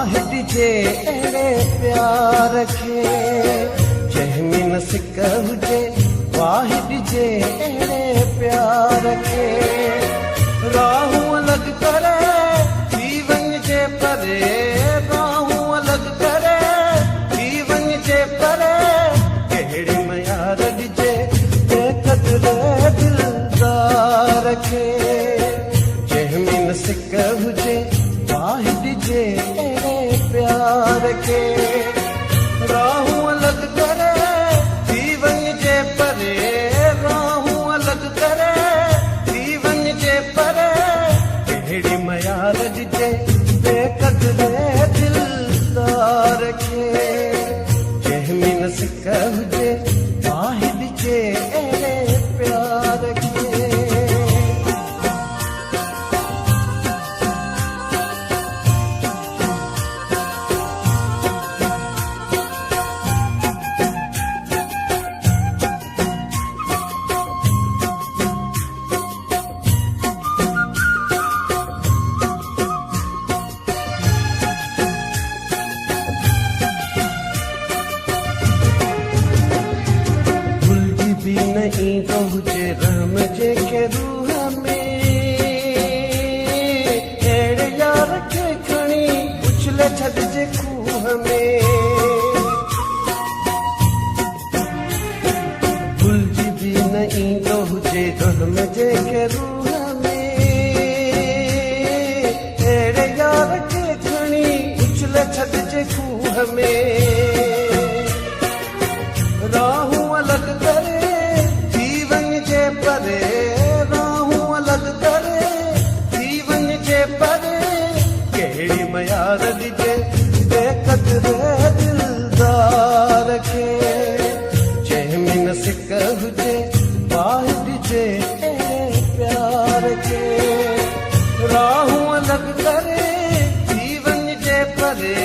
वाहिद जे अहिड़े प्यार खे जंहिंमें न सिक हुजे, वाहिद जे अहिड़े प्यार खे राहूं अलॻि करे थी वञिजे परे, राहूं अलॻि करे थी वञिजे परे, कहिड़ी मयार ॾिजे बेक़दरे दिलदार खे जंहिंमें न सिक हुजे, वाहिद जे अहिड़े प्यार खे राहूं अलॻि करे थी वञिजे परे, राहूं अलॻि करे थी वञिजे परे, कहिड़ी मयार ॾिजे बेक़दरे दिलदार खे जंहिंमें न सिक हुजे, वाहिद जे अहिड़े प्यार खे। ईंदो हुजे रहम जेके रूह में, अहिड़े यार खे खणी उछले छॾिजे खूह में, भुलिजी बि न ईंदो हुजे रहम जेके रूह में, अहिड़े यार खे खणी उछले छॾिजे खूह में, राहूं अलॻि करे परे, राहूं अलॻि करे थी वञिजे परे, कहिड़ी मयार ॾिजे बेक़दरे दिलदार खे जंहिंमें न सिक हुजे, वाहिद जे अहिड़े प्यार खे राहूं अलॻि करे थी वञिजे परे,